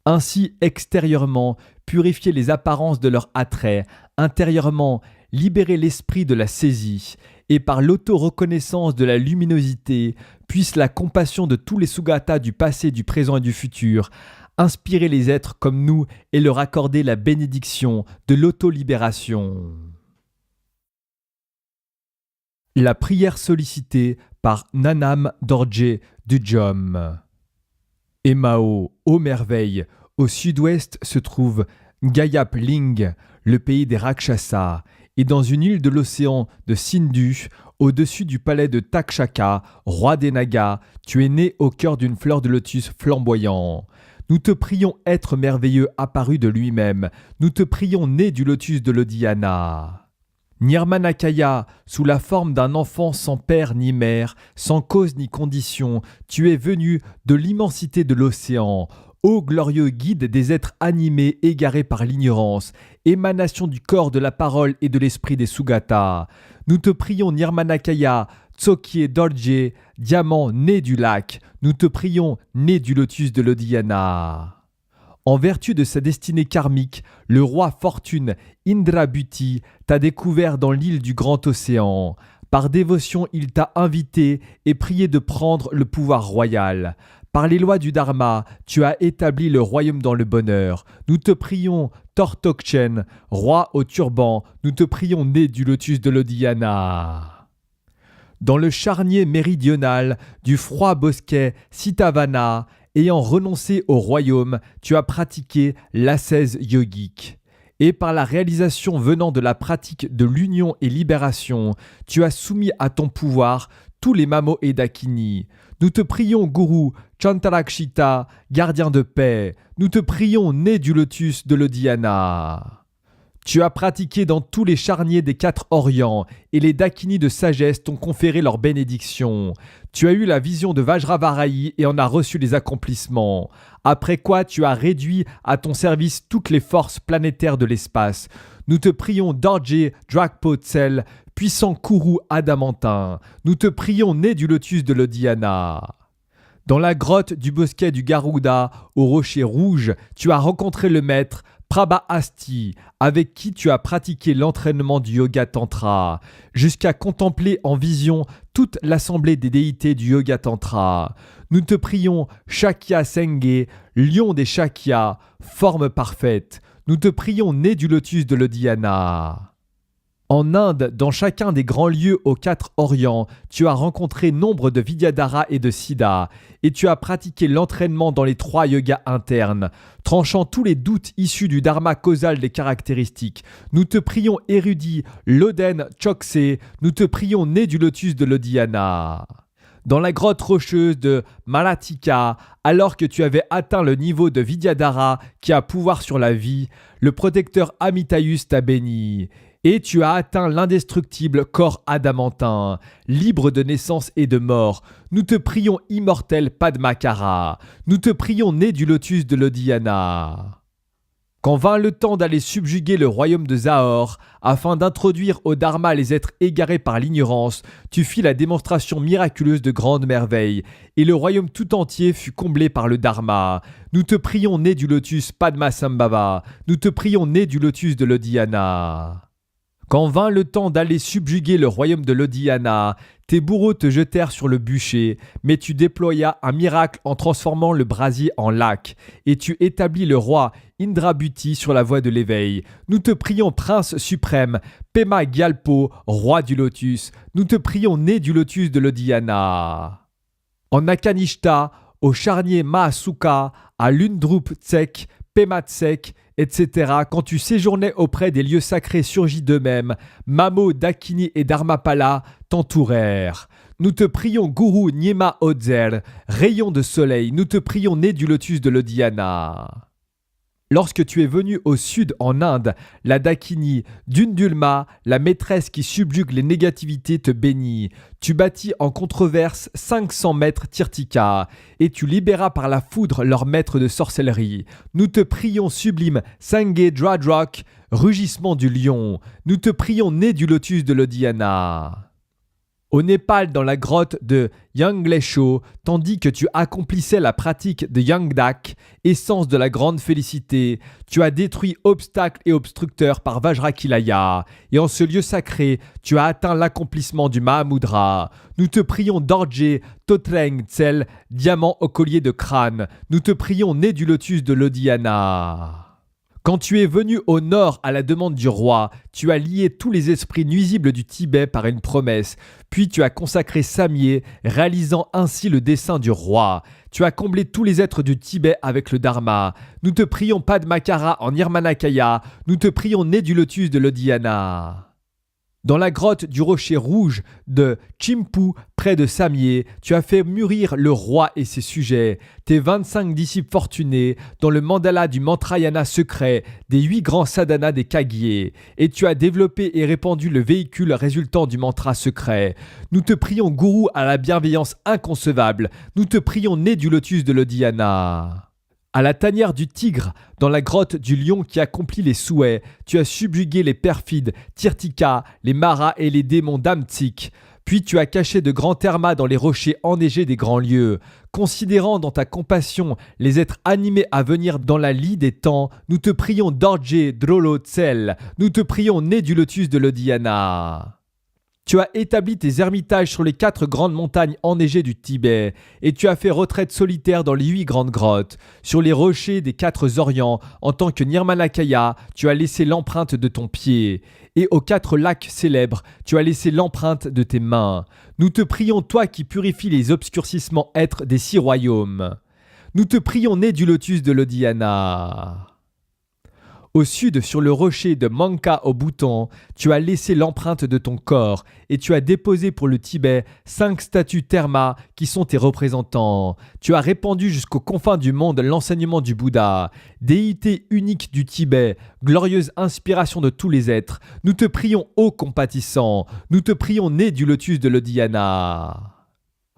Ainsi, extérieurement, purifiez les apparences de leur attrait, intérieurement, libérez l'esprit de la saisie, et par l'auto-reconnaissance de la luminosité, puisse la compassion de tous les Sugata du passé, du présent et du futur inspirer les êtres comme nous et leur accorder la bénédiction de l'auto-libération. La prière sollicitée par Nanam Dorje Dudjom. Emao, ô merveille, au sud-ouest se trouve Gayap Ling, le pays des Rakshasas, et dans une île de l'océan de Sindhu, au-dessus du palais de Takshaka, roi des Nagas, tu es né au cœur d'une fleur de lotus flamboyant. Nous te prions, être merveilleux apparu de lui-même, nous te prions, né du lotus de l'Odhyana. Nirmanakaya, sous la forme d'un enfant sans père ni mère, sans cause ni condition, tu es venu de l'immensité de l'océan, ô glorieux guide des êtres animés égarés par l'ignorance, émanation du corps de la parole et de l'esprit des Sugata. Nous te prions, Nirmanakaya, Tsokye Dorje, diamant né du lac, nous te prions, né du lotus de l'Odhyana. En vertu de sa destinée karmique, le roi Fortune, Indrabhuti, t'a découvert dans l'île du grand océan. Par dévotion, il t'a invité et prié de prendre le pouvoir royal. Par les lois du Dharma, tu as établi le royaume dans le bonheur. Nous te prions, Tortokchen, roi au turban, nous te prions, né du lotus de l'Odhyana. Dans le charnier méridional du froid bosquet Sitavana, ayant renoncé au royaume, tu as pratiqué l'ascèse yogique. Et par la réalisation venant de la pratique de l'union et libération, tu as soumis à ton pouvoir tous les Mamo et Dakini. Nous te prions, Guru Chantarakshita, gardien de paix. Nous te prions, né du lotus de l'Odhyana. Tu as pratiqué dans tous les charniers des 4 Orients, et les Dakini de sagesse t'ont conféré leur bénédiction. Tu as eu la vision de Vajravarahi et en as reçu les accomplissements. Après quoi tu as réduit à ton service toutes les forces planétaires de l'espace. Nous te prions, Dorje Drakpotsel, puissant Kourou adamantin. Nous te prions, né du lotus de l'Odhyana. Dans la grotte du bosquet du Garuda, au rocher rouge, tu as rencontré le maître Prabhasti, avec qui tu as pratiqué l'entraînement du yoga tantra, jusqu'à contempler en vision toute l'assemblée des déités du yoga tantra. Nous te prions, Shakya Senge, lion des Shakyas, forme parfaite. Nous te prions, né du lotus de l'Odhyana. En Inde, dans chacun des grands lieux aux 4 Orients, tu as rencontré nombre de Vidyadhara et de Siddha, et tu as pratiqué l'entraînement dans les 3 yogas internes, tranchant tous les doutes issus du dharma causal des caractéristiques. Nous te prions, érudit Loden Chokse, nous te prions, né du lotus de l'Odhyana. Dans la grotte rocheuse de Malatika, alors que tu avais atteint le niveau de Vidyadhara qui a pouvoir sur la vie, le protecteur Amitayus t'a béni. Et tu as atteint l'indestructible corps adamantin, libre de naissance et de mort. Nous te prions, immortel Padmakara. Nous te prions, né du lotus de l'Odhyana. Quand vint le temps d'aller subjuguer le royaume de Zahor, afin d'introduire au Dharma les êtres égarés par l'ignorance, tu fis la démonstration miraculeuse de grandes merveilles, et le royaume tout entier fut comblé par le Dharma. Nous te prions, né du lotus Padmasambhava. Nous te prions, né du lotus de l'Odhyana. Quand vint le temps d'aller subjuguer le royaume de l'Odhyana, tes bourreaux te jetèrent sur le bûcher, mais tu déployas un miracle en transformant le brasier en lac, et tu établis le roi Indrabhuti sur la voie de l'éveil. Nous te prions, prince suprême, Pema Gyalpo, roi du lotus. Nous te prions, né du lotus de l'Odhyana. En Akanishta, au charnier Mahasuka, à Lundrup Tsek, Pema Tsek, etc., quand tu séjournais auprès des lieux sacrés surgis d'eux-mêmes, Mamo, Dakini et Dharmapala t'entourèrent. Nous te prions, Guru Nyema Odzer, rayon de soleil, nous te prions, né du lotus de l'Odhyana. Lorsque tu es venu au sud en Inde, la Dakini d'Undulma, la maîtresse qui subjugue les négativités, te bénit. Tu bâtis en controverse 500 mètres Tirtika, et tu libéras par la foudre leur maître de sorcellerie. Nous te prions, sublime Sange Dradrak, rugissement du lion. Nous te prions, né du lotus de l'Odhyana. Au Népal, dans la grotte de Yanglesho, tandis que tu accomplissais la pratique de Yangdak, essence de la grande félicité, tu as détruit obstacles et obstructeurs par Vajrakilaya, et en ce lieu sacré, tu as atteint l'accomplissement du Mahamudra. Nous te prions Dorje, Totreng Tsel, diamant au collier de crâne. Nous te prions né du lotus de l'Odhyana. Quand tu es venu au nord à la demande du roi, tu as lié tous les esprits nuisibles du Tibet par une promesse, puis tu as consacré Samye, réalisant ainsi le dessein du roi. Tu as comblé tous les êtres du Tibet avec le Dharma. Nous te prions Padmakara en Nirmanakaya, nous te prions né du lotus de l'Odhyana. Dans la grotte du rocher rouge de Chimpu, près de Samye, tu as fait mûrir le roi et ses sujets, tes 25 disciples fortunés, dans le mandala du mantrayana secret, des 8 grands sadhanas des Kagyes, et tu as développé et répandu le véhicule résultant du mantra secret. Nous te prions gourou à la bienveillance inconcevable, nous te prions né du lotus de l'Odhyana. À la tanière du tigre, dans la grotte du lion qui accomplit les souhaits, tu as subjugué les perfides, Tirtika, les maras et les démons d'Amtsik. Puis tu as caché de grands thermas dans les rochers enneigés des grands lieux. Considérant dans ta compassion les êtres animés à venir dans la lie des temps, nous te prions Dorje Drolo Tsel, nous te prions né du lotus de l'Odhyana. Tu as établi tes ermitages sur les 4 grandes montagnes enneigées du Tibet, et tu as fait retraite solitaire dans les 8 grandes grottes. Sur les rochers des 4 Orients, en tant que Nirmanakaya, tu as laissé l'empreinte de ton pied. Et aux 4 lacs célèbres, tu as laissé l'empreinte de tes mains. Nous te prions, toi qui purifies les obscurcissements êtres des 6 royaumes. Nous te prions né du lotus de l'Odhyana. Au sud, sur le rocher de Manka au Bhoutan, tu as laissé l'empreinte de ton corps et tu as déposé pour le Tibet 5 statues Terma qui sont tes représentants. Tu as répandu jusqu'aux confins du monde l'enseignement du Bouddha. Déité unique du Tibet, glorieuse inspiration de tous les êtres, nous te prions, ô compatissant, nous te prions né du lotus de l'Odhyana.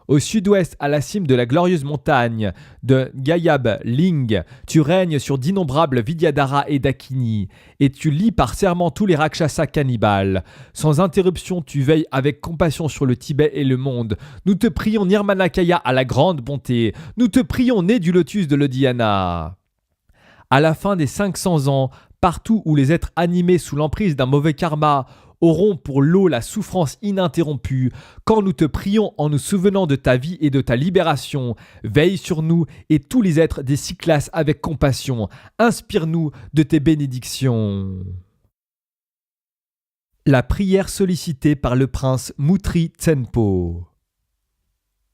Au sud-ouest, à la cime de la glorieuse montagne de Gayab Ling, tu règnes sur d'innombrables Vidyadhara et Dakini, et tu lis par serment tous les Rakshasas cannibales. Sans interruption, tu veilles avec compassion sur le Tibet et le monde. Nous te prions Nirmanakaya à la grande bonté. Nous te prions né du lotus de l'Odhyana. À la fin des 500 ans, partout où les êtres animés sous l'emprise d'un mauvais karma auront pour lot la souffrance ininterrompue, quand nous te prions en nous souvenant de ta vie et de ta libération, veille sur nous et tous les êtres des 6 classes avec compassion, inspire-nous de tes bénédictions. La prière sollicitée par le prince Mutri Tsenpo.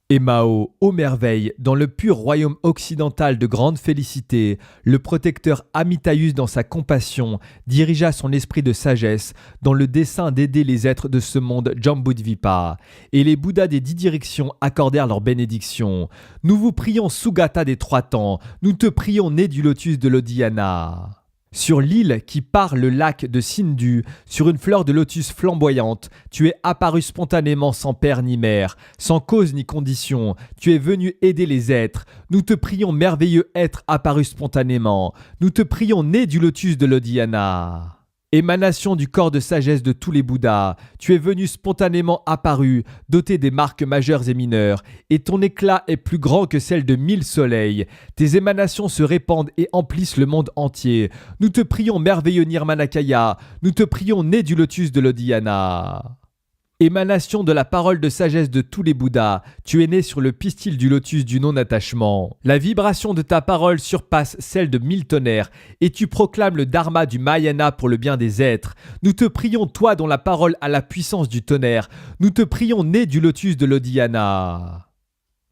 Et Mao, ô merveille, dans le pur royaume occidental de grande félicité, le protecteur Amitayus dans sa compassion dirigea son esprit de sagesse dans le dessein d'aider les êtres de ce monde Jambudvipa, et les Bouddhas des 10 directions accordèrent leur bénédiction. Nous vous prions Sugata des 3 temps, nous te prions né du lotus de l'Odhyana. Sur l'île qui part le lac de Sindhu, sur une fleur de lotus flamboyante, tu es apparu spontanément sans père ni mère, sans cause ni condition. Tu es venu aider les êtres. Nous te prions merveilleux être apparu spontanément. Nous te prions né du lotus de l'Odhyana. Émanation du corps de sagesse de tous les Bouddhas, tu es venu spontanément apparu, doté des marques majeures et mineures, et ton éclat est plus grand que celle de 1000 soleils. Tes émanations se répandent et emplissent le monde entier. Nous te prions merveilleux Nirmanakaya, nous te prions né du lotus de l'Odhyana. Émanation de la parole de sagesse de tous les Bouddhas, tu es né sur le pistil du lotus du non-attachement. La vibration de ta parole surpasse celle de 1000 tonnerres, et tu proclames le dharma du Mahayana pour le bien des êtres. Nous te prions, toi dont la parole a la puissance du tonnerre, nous te prions né du lotus de l'Odhyana.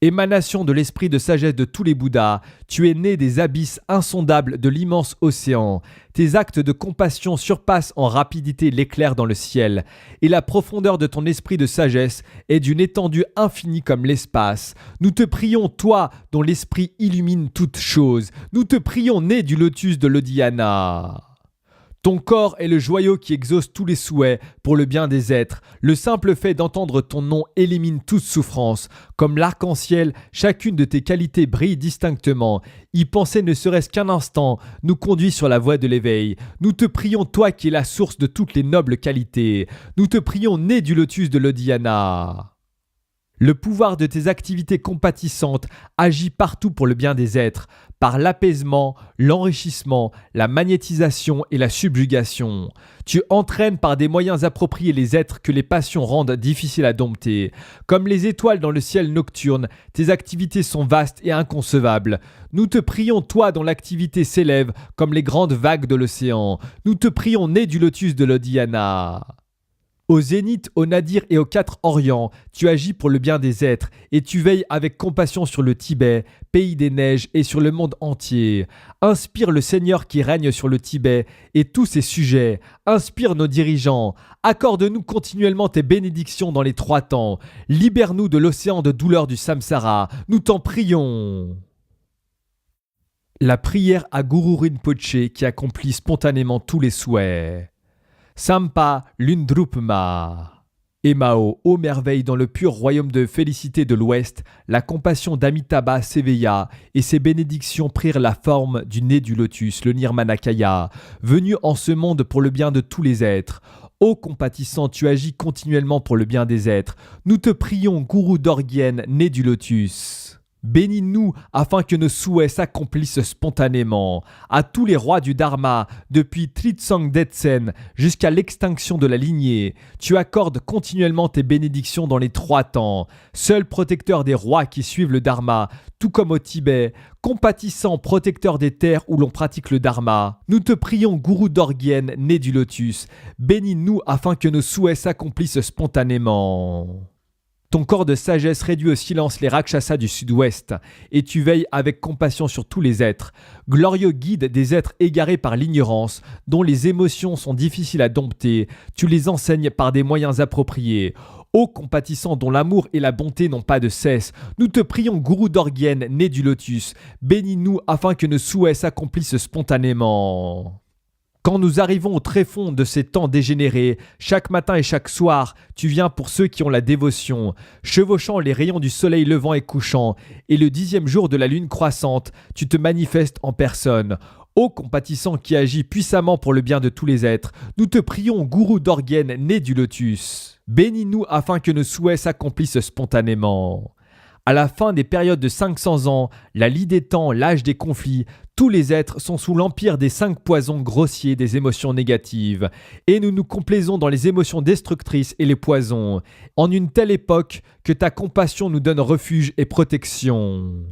Émanation de l'esprit de sagesse de tous les Bouddhas, tu es né des abysses insondables de l'immense océan. Tes actes de compassion surpassent en rapidité l'éclair dans le ciel, et la profondeur de ton esprit de sagesse est d'une étendue infinie comme l'espace. Nous te prions, toi dont l'esprit illumine toutes choses. Nous te prions, né du lotus de l'Odhyana. Ton corps est le joyau qui exauce tous les souhaits pour le bien des êtres. Le simple fait d'entendre ton nom élimine toute souffrance. Comme l'arc-en-ciel, chacune de tes qualités brille distinctement. Y penser ne serait-ce qu'un instant nous conduit sur la voie de l'éveil. Nous te prions, toi qui es la source de toutes les nobles qualités. Nous te prions, né du lotus de l'Odhyana. Le pouvoir de tes activités compatissantes agit partout pour le bien des êtres, par l'apaisement, l'enrichissement, la magnétisation et la subjugation. Tu entraînes par des moyens appropriés les êtres que les passions rendent difficiles à dompter. Comme les étoiles dans le ciel nocturne, tes activités sont vastes et inconcevables. Nous te prions, toi dont l'activité s'élève comme les grandes vagues de l'océan. Nous te prions, né du lotus de l'Odhyana. Au zénith, au nadir et aux quatre orients, tu agis pour le bien des êtres et tu veilles avec compassion sur le Tibet, pays des neiges et sur le monde entier. Inspire le Seigneur qui règne sur le Tibet et tous ses sujets. Inspire nos dirigeants. Accorde-nous continuellement tes bénédictions dans les 3 temps. Libère-nous de l'océan de douleur du samsara. Nous t'en prions. La prière à Guru Rinpoché qui accomplit spontanément tous les souhaits. Sampa Lundrupma. Emao, ô merveille dans le pur royaume de félicité de l'Ouest, la compassion d'Amitabha s'éveilla et ses bénédictions prirent la forme du nez du lotus, le Nirmanakaya, venu en ce monde pour le bien de tous les êtres. Ô compatissant, tu agis continuellement pour le bien des êtres. Nous te prions, Gourou Dorgyen, né du lotus. Bénis-nous afin que nos souhaits s'accomplissent spontanément. À tous les rois du Dharma, depuis Tritsang Detsen jusqu'à l'extinction de la lignée, tu accordes continuellement tes bénédictions dans les 3 temps. Seul protecteur des rois qui suivent le Dharma, tout comme au Tibet, compatissant protecteur des terres où l'on pratique le Dharma. Nous te prions, Gourou Dorgyen, né du lotus, bénis-nous afin que nos souhaits s'accomplissent spontanément. Ton corps de sagesse réduit au silence les Rakshasas du sud-ouest, et tu veilles avec compassion sur tous les êtres. Glorieux guide des êtres égarés par l'ignorance, dont les émotions sont difficiles à dompter, tu les enseignes par des moyens appropriés. Ô compatissant dont l'amour et la bonté n'ont pas de cesse, nous te prions, Gourou Dorgyen, né du lotus, bénis-nous afin que nos souhaits s'accomplissent spontanément. Quand nous arrivons au tréfonds de ces temps dégénérés, chaque matin et chaque soir, tu viens pour ceux qui ont la dévotion, chevauchant les rayons du soleil levant et couchant, et le 10e jour de la lune croissante, tu te manifestes en personne. Ô compatissant qui agit puissamment pour le bien de tous les êtres, nous te prions, Gourou Dorgyen, né du lotus. Bénis-nous afin que nos souhaits s'accomplissent spontanément. À la fin des périodes de 500 ans, la lie des temps, l'âge des conflits, tous les êtres sont sous l'empire des 5 poisons grossiers des émotions négatives, et nous nous complaisons dans les émotions destructrices et les poisons, en une telle époque que ta compassion nous donne refuge et protection.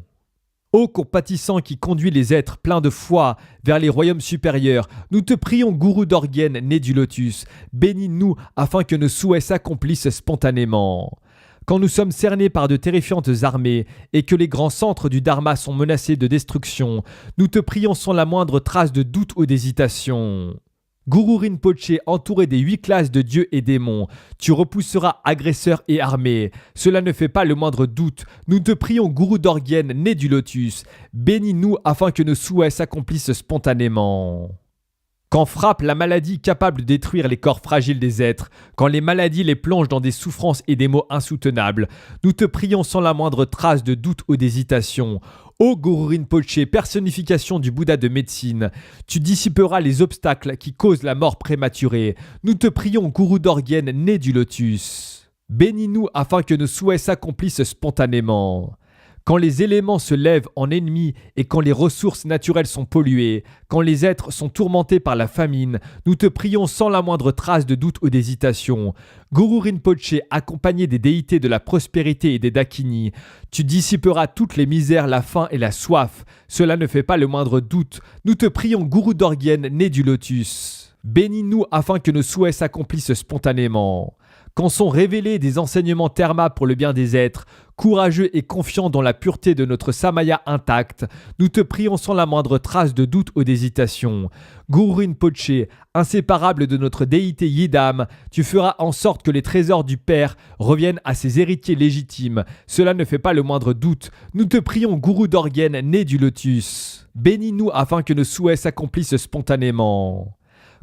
Ô compatissant qui conduit les êtres pleins de foi vers les royaumes supérieurs, nous te prions, Gourou Dorgyen, né du lotus, bénis-nous afin que nos souhaits s'accomplissent spontanément. Quand nous sommes cernés par de terrifiantes armées et que les grands centres du Dharma sont menacés de destruction, nous te prions sans la moindre trace de doute ou d'hésitation. Guru Rinpoché, entouré des 8 classes de dieux et démons, tu repousseras agresseurs et armées. Cela ne fait pas le moindre doute. Nous te prions, Gourou Dorgyen, né du lotus, bénis-nous afin que nos souhaits s'accomplissent spontanément. Quand frappe la maladie capable de détruire les corps fragiles des êtres, quand les maladies les plongent dans des souffrances et des maux insoutenables, nous te prions sans la moindre trace de doute ou d'hésitation. Ô Guru Rinpoché, personnification du Bouddha de médecine, tu dissiperas les obstacles qui causent la mort prématurée. Nous te prions, Gourou Dorgyen, né du lotus. Bénis-nous afin que nos souhaits s'accomplissent spontanément. Quand les éléments se lèvent en ennemis et quand les ressources naturelles sont polluées, quand les êtres sont tourmentés par la famine, nous te prions sans la moindre trace de doute ou d'hésitation. Guru Rinpoché, accompagné des déités de la prospérité et des Dakini, tu dissiperas toutes les misères, la faim et la soif. Cela ne fait pas le moindre doute. Nous te prions, Gourou Dorgyen, né du lotus. Bénis-nous afin que nos souhaits s'accomplissent spontanément. Quand sont révélés des enseignements Terma pour le bien des êtres, courageux et confiants dans la pureté de notre Samaya intacte, nous te prions sans la moindre trace de doute ou d'hésitation. Guru Rinpoché, inséparable de notre déité Yidam, tu feras en sorte que les trésors du Père reviennent à ses héritiers légitimes. Cela ne fait pas le moindre doute. Nous te prions, Gourou Dorgyen, né du lotus. Bénis-nous afin que nos souhaits s'accomplissent spontanément.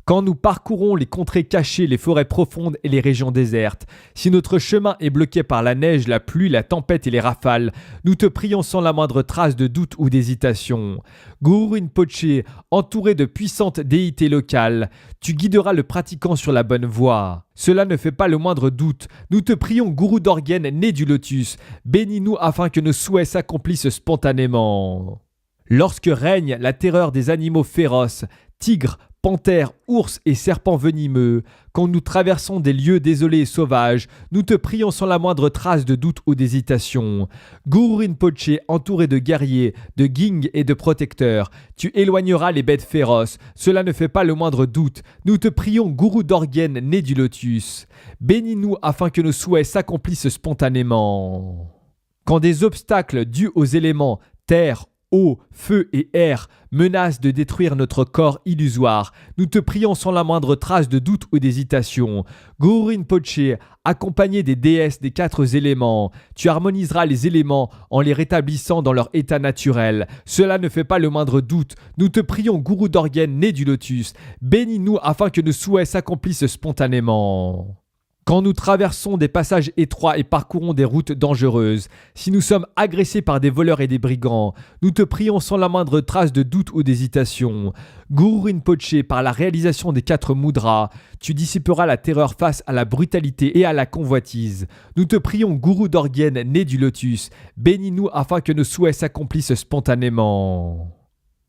Quand nous parcourons les contrées cachées, les forêts profondes et les régions désertes, si notre chemin est bloqué par la neige, la pluie, la tempête et les rafales, nous te prions sans la moindre trace de doute ou d'hésitation. Guru Rinpoché, entouré de puissantes déités locales, tu guideras le pratiquant sur la bonne voie. Cela ne fait pas le moindre doute. Nous te prions, Gourou Dorguen, né du lotus, bénis-nous afin que nos souhaits s'accomplissent spontanément. Lorsque règne la terreur des animaux féroces, tigres, panthères, ours et serpents venimeux, quand nous traversons des lieux désolés et sauvages, nous te prions sans la moindre trace de doute ou d'hésitation. Guru Rinpoché, entouré de guerriers, de guingues et de protecteurs, tu éloigneras les bêtes féroces, cela ne fait pas le moindre doute. Nous te prions, Gourou Dorguen, né du lotus. Bénis-nous afin que nos souhaits s'accomplissent spontanément. Quand des obstacles dus aux éléments, terre, eau, feu et air menacent de détruire notre corps illusoire, nous te prions sans la moindre trace de doute ou d'hésitation. Guru Rinpoché, accompagné des déesses des 4 éléments, tu harmoniseras les éléments en les rétablissant dans leur état naturel. Cela ne fait pas le moindre doute. Nous te prions, Gourou Dorguen, né du lotus, bénis-nous afin que nos souhaits s'accomplissent spontanément. Quand nous traversons des passages étroits et parcourons des routes dangereuses, si nous sommes agressés par des voleurs et des brigands, nous te prions sans la moindre trace de doute ou d'hésitation. Guru Rinpoché, par la réalisation des 4 mudras, tu dissiperas la terreur face à la brutalité et à la convoitise. Nous te prions, Gourou Dorguen, né du lotus, bénis-nous afin que nos souhaits s'accomplissent spontanément.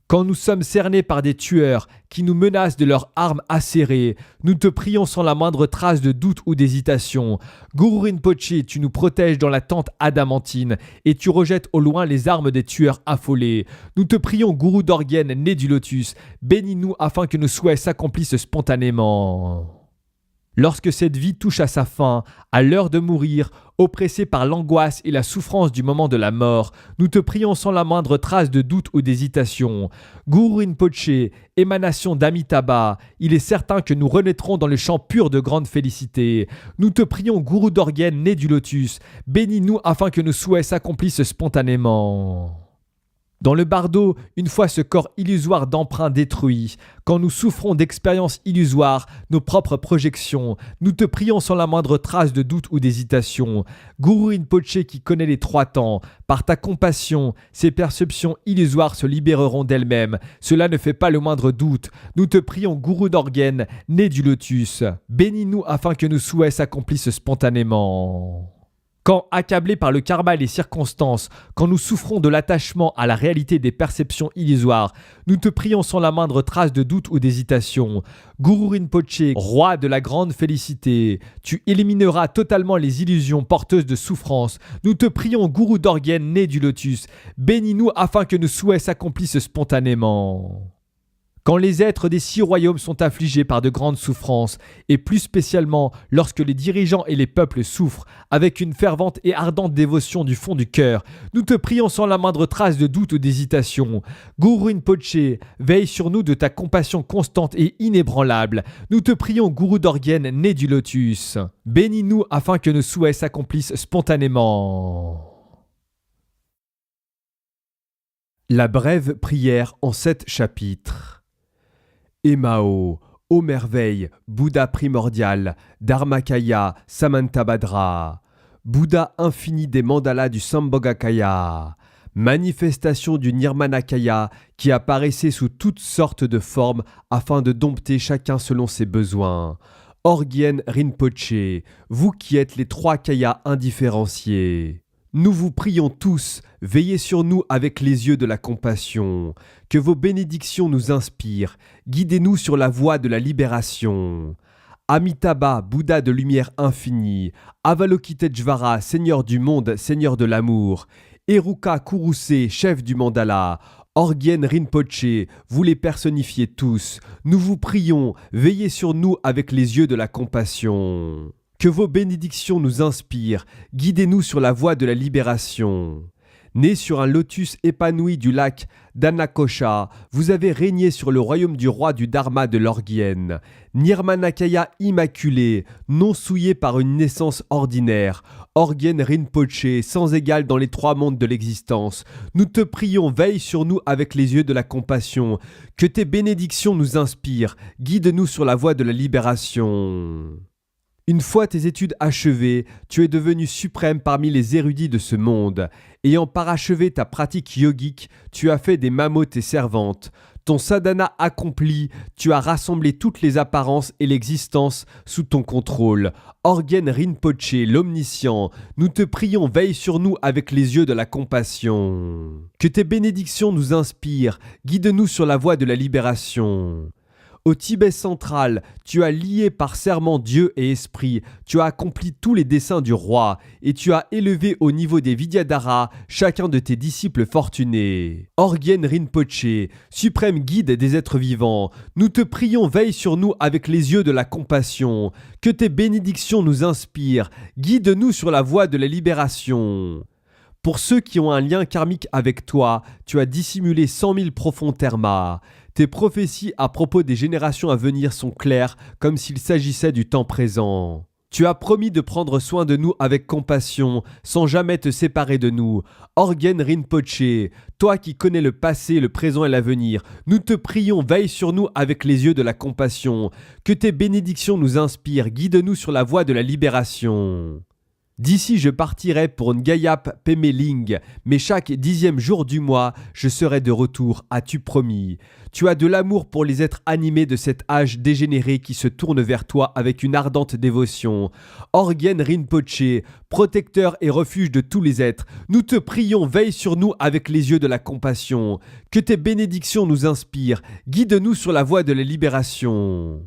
Quand nous sommes cernés par des tueurs qui nous menacent de leurs armes acérées, nous te prions sans la moindre trace de doute ou d'hésitation. Guru Rinpoché, tu nous protèges dans la tente adamantine et tu rejettes au loin les armes des tueurs affolés. Nous te prions, Gourou Dorguen, né du lotus, bénis-nous afin que nos souhaits s'accomplissent spontanément. Lorsque cette vie touche à sa fin, à l'heure de mourir, oppressé par l'angoisse et la souffrance du moment de la mort, nous te prions sans la moindre trace de doute ou d'hésitation. Guru Rinpoché, émanation d'Amitabha, il est certain que nous renaîtrons dans le champ pur de grande félicité. Nous te prions, Gourou Dorguen, né du lotus, bénis-nous afin que nos souhaits s'accomplissent spontanément. Dans le bardo, une fois ce corps illusoire d'emprunt détruit, quand nous souffrons d'expériences illusoires, nos propres projections, nous te prions sans la moindre trace de doute ou d'hésitation. Guru Rinpoché qui connaît les 3 temps, par ta compassion, ces perceptions illusoires se libéreront d'elles-mêmes. Cela ne fait pas le moindre doute. Nous te prions, Gourou Dorguen, né du lotus. Bénis-nous afin que nos souhaits s'accomplissent spontanément. Quand, accablés par le karma et les circonstances, quand nous souffrons de l'attachement à la réalité des perceptions illusoires, nous te prions sans la moindre trace de doute ou d'hésitation. Guru Rinpoché, roi de la grande félicité, tu élimineras totalement les illusions porteuses de souffrance. Nous te prions, Gourou Dorguen, né du lotus, bénis-nous afin que nos souhaits s'accomplissent spontanément. Quand les êtres des 6 royaumes sont affligés par de grandes souffrances, et plus spécialement lorsque les dirigeants et les peuples souffrent, avec une fervente et ardente dévotion du fond du cœur, nous te prions sans la moindre trace de doute ou d'hésitation. Guru Rinpoché, veille sur nous de ta compassion constante et inébranlable. Nous te prions, Gourou Dorguen, né du lotus. Bénis-nous afin que nos souhaits s'accomplissent spontanément. La brève prière en 7 chapitres. Emao, ô merveille, Bouddha primordial, Dharmakaya, Samantabhadra, Bouddha infini des mandalas du Sambhogakaya, manifestation du Nirmanakaya qui apparaissait sous toutes sortes de formes afin de dompter chacun selon ses besoins. Orgyen Rinpoché, vous qui êtes les 3 kayas indifférenciés. Nous vous prions tous, veillez sur nous avec les yeux de la compassion, que vos bénédictions nous inspirent, guidez-nous sur la voie de la libération. Amitabha, Bouddha de lumière infinie, Avalokiteshvara, Seigneur du monde, Seigneur de l'amour, Heruka Kuruse, chef du mandala, Orgyen Rinpoché, vous les personnifiez tous, nous vous prions, veillez sur nous avec les yeux de la compassion. Que vos bénédictions nous inspirent, guidez-nous sur la voie de la libération. Né sur un lotus épanoui du lac d'Anakosha, vous avez régné sur le royaume du roi du Dharma de l'Orgyen. Nirmanakaya immaculé, non souillé par une naissance ordinaire, Orgyen Rinpoché, sans égal dans les trois mondes de l'existence, nous te prions, veille sur nous avec les yeux de la compassion, que tes bénédictions nous inspirent, guide-nous sur la voie de la libération. Une fois tes études achevées, tu es devenu suprême parmi les érudits de ce monde. Ayant parachevé ta pratique yogique, tu as fait des mammo tes servantes. Ton sadhana accompli, tu as rassemblé toutes les apparences et l'existence sous ton contrôle. Orgyen Rinpoché, l'omniscient, nous te prions, veille sur nous avec les yeux de la compassion. Que tes bénédictions nous inspirent, guide-nous sur la voie de la libération. Au Tibet central, tu as lié par serment Dieu et esprit, tu as accompli tous les desseins du roi, et tu as élevé au niveau des Vidyadhara chacun de tes disciples fortunés. Orgyen Rinpoché, suprême guide des êtres vivants, nous te prions, veille sur nous avec les yeux de la compassion, que tes bénédictions nous inspirent, guide-nous sur la voie de la libération. Pour ceux qui ont un lien karmique avec toi, tu as dissimulé 100 000 profonds termas. Tes prophéties à propos des générations à venir sont claires, comme s'il s'agissait du temps présent. Tu as promis de prendre soin de nous avec compassion, sans jamais te séparer de nous. Orgyen Rinpoché, toi qui connais le passé, le présent et l'avenir, nous te prions, veille sur nous avec les yeux de la compassion. Que tes bénédictions nous inspirent, guide-nous sur la voie de la libération. D'ici je partirai pour Ngayap Pemeling, mais chaque 10e jour du mois, je serai de retour, as-tu promis. Tu as de l'amour pour les êtres animés de cet âge dégénéré qui se tournent vers toi avec une ardente dévotion. Orgyen Rinpoché, protecteur et refuge de tous les êtres, nous te prions, veille sur nous avec les yeux de la compassion. Que tes bénédictions nous inspirent, guide-nous sur la voie de la libération.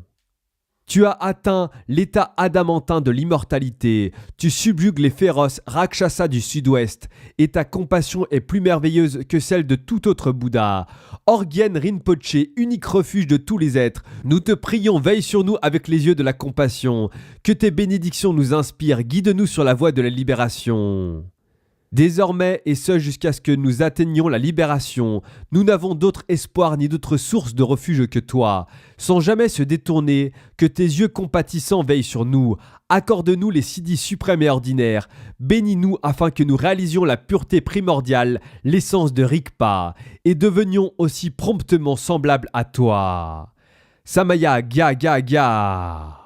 Tu as atteint l'état adamantin de l'immortalité, tu subjugues les féroces Rakshasas du sud-ouest, et ta compassion est plus merveilleuse que celle de tout autre Bouddha. Orgyen Rinpoché, unique refuge de tous les êtres, nous te prions, veille sur nous avec les yeux de la compassion, que tes bénédictions nous inspirent, guide-nous sur la voie de la libération. Désormais, et ce jusqu'à ce que nous atteignions la libération, nous n'avons d'autre espoir ni d'autre source de refuge que toi. Sans jamais se détourner, que tes yeux compatissants veillent sur nous. Accorde-nous les siddhis suprêmes et ordinaires. Bénis-nous afin que nous réalisions la pureté primordiale, l'essence de Rigpa, et devenions aussi promptement semblables à toi. Samaya Gya Gya Gya.